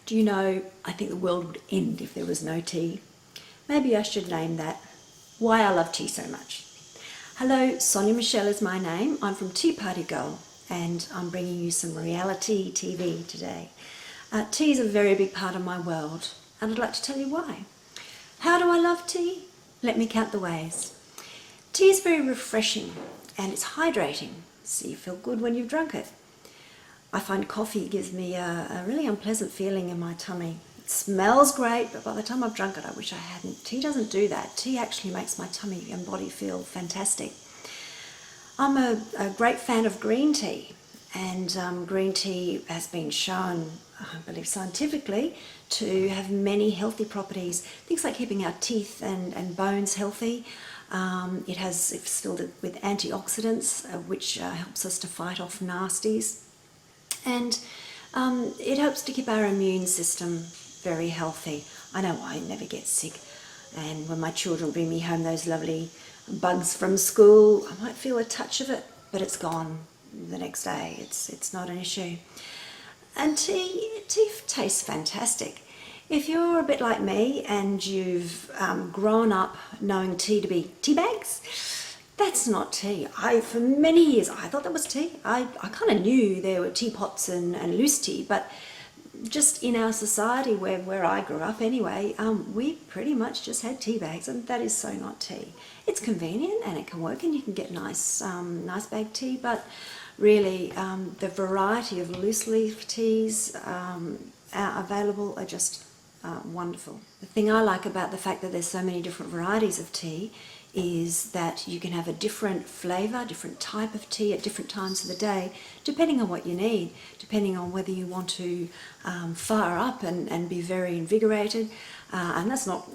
Do you know, I think the world would end if there was no tea. Maybe I should name that Why I Love Tea So Much. Hello, Sonia Michelle is my name. I'm from Tea Party Girl, and I'm bringing you some reality TV today. Tea is a very big part of my world, and I'd like to tell you why. How do I love tea? Let me count the ways. Tea is very refreshing and it's hydrating, so you feel good when you've drunk it. I find coffee gives me a really unpleasant feeling in my tummy. It smells great, but by the time I've drunk it, I wish I hadn't. Tea doesn't do that. Tea actually makes my tummy and body feel fantastic. I'm a great fan of green tea, and green tea has been shown, I believe scientifically, to have many healthy properties. Things like keeping our teeth and bones healthy. It's filled with antioxidants, which helps us to fight off nasties. And it helps to keep our immune system very healthy. I know I never get sick. And when my children bring me home those lovely bugs from school, I might feel a touch of it, but it's gone the next day. It's not an issue. And tea tastes fantastic. If you're a bit like me and you've grown up knowing tea to be tea bags, that's not tea. For many years I thought that was tea. I kind of knew there were teapots and loose tea, but just in our society where I grew up anyway, we pretty much just had tea bags, and that is so not tea. It's convenient and it can work, and you can get nice bag tea, but really the variety of loose leaf teas available are just wonderful. The thing I like about the fact that there's so many different varieties of tea is that you can have a different flavour, different type of tea at different times of the day, depending on what you need, depending on whether you want to fire up and be very invigorated, and that's not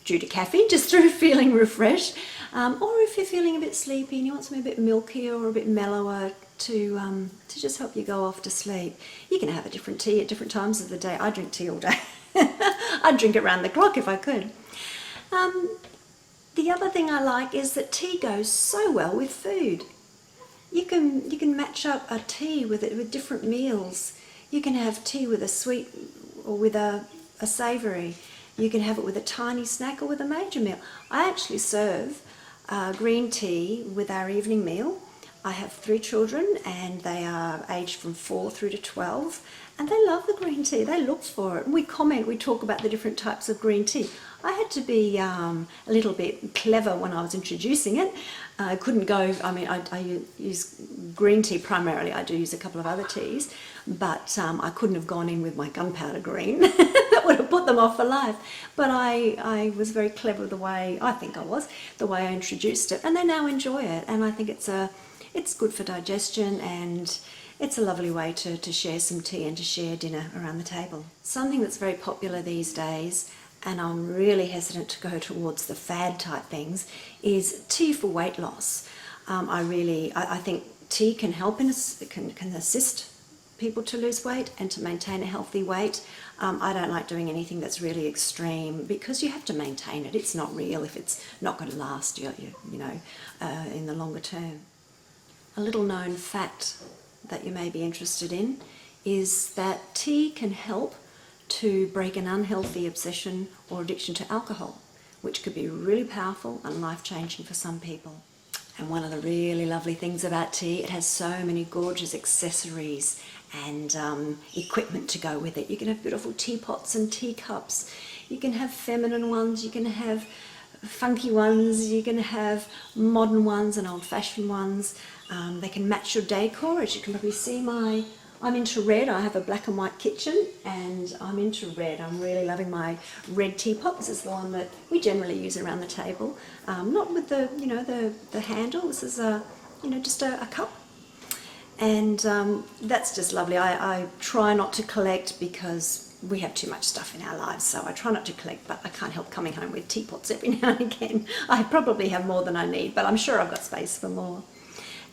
due to caffeine, just through feeling refreshed, or if you're feeling a bit sleepy and you want something a bit milkier or a bit mellower to just help you go off to sleep. You can have a different tea at different times of the day. I drink tea all day. I'd drink it round the clock if I could. The other thing I like is that tea goes so well with food. You can match up a tea with different meals. You can have tea with a sweet or with a savoury. You can have it with a tiny snack or with a major meal. I actually serve green tea with our evening meal. I have 3 children and they are aged from 4 through to 12, and they love the green tea. They look for it. We talk about the different types of green tea. I had to be a little bit clever when I was introducing it. I couldn't go, I use green tea primarily. I do use a couple of other teas, but I couldn't have gone in with my gunpowder green. That would have put them off for life. But I was very clever the way I introduced it, and they now enjoy it. And I think it's good for digestion, and it's a lovely way to share some tea and to share dinner around the table. Something that's very popular these days, and I'm really hesitant to go towards the fad type things, is tea for weight loss. I think tea can help can assist people to lose weight and to maintain a healthy weight. I don't like doing anything that's really extreme, because you have to maintain it. It's not real if it's not going to last in the longer term. A little known fact that you may be interested in is that tea can help to break an unhealthy obsession or addiction to alcohol, which could be really powerful and life-changing for some people. And one of the really lovely things about tea, it has so many gorgeous accessories and equipment to go with it. You can have beautiful teapots and teacups. You can have feminine ones, you can have funky ones, you can have modern ones and old-fashioned ones. They can match your decor. As you can probably see, I'm into red. I have a black and white kitchen, and I'm into red. I'm really loving my red teapot. This is the one that we generally use around the table. Not with the handle. This is just a cup. And that's just lovely. I try not to collect because we have too much stuff in our lives, so I try not to collect, but I can't help coming home with teapots every now and again. I probably have more than I need, but I'm sure I've got space for more.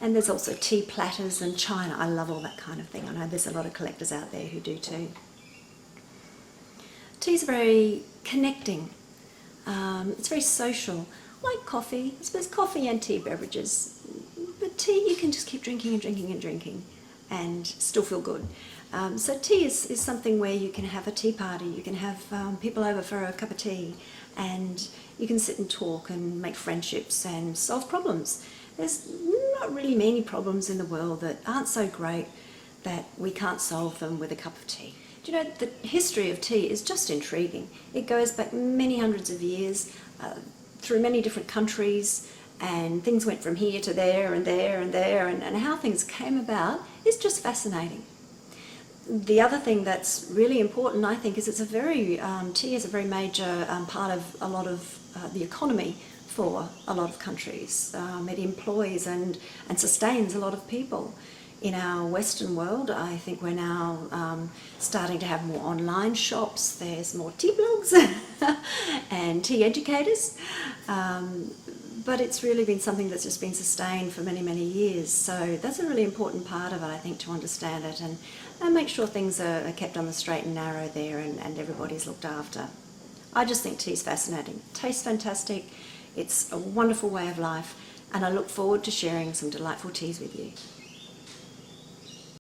And there's also tea platters and china. I love all that kind of thing. I know there's a lot of collectors out there who do too. Tea's very connecting. It's very social, like coffee. I suppose coffee and tea beverages. But tea, you can just keep drinking and drinking and drinking and still feel good. So tea is something where you can have a tea party, you can have people over for a cup of tea, and you can sit and talk and make friendships and solve problems. There's not really many problems in the world that aren't so great that we can't solve them with a cup of tea. Do you know, the history of tea is just intriguing. It goes back many hundreds of years, through many different countries, and things went from here to there and there and there, and how things came about is just fascinating. The other thing that's really important, I think, is tea is a very major part of a lot of the economy for a lot of countries. It employs and sustains a lot of people. In our Western world, I think we're now starting to have more online shops. There's more tea blogs and tea educators. But it's really been something that's just been sustained for many, many years. So that's a really important part of it, I think, to understand it and make sure things are kept on the straight and narrow there and everybody's looked after. I just think tea's fascinating. It tastes fantastic. It's a wonderful way of life, and I look forward to sharing some delightful teas with you.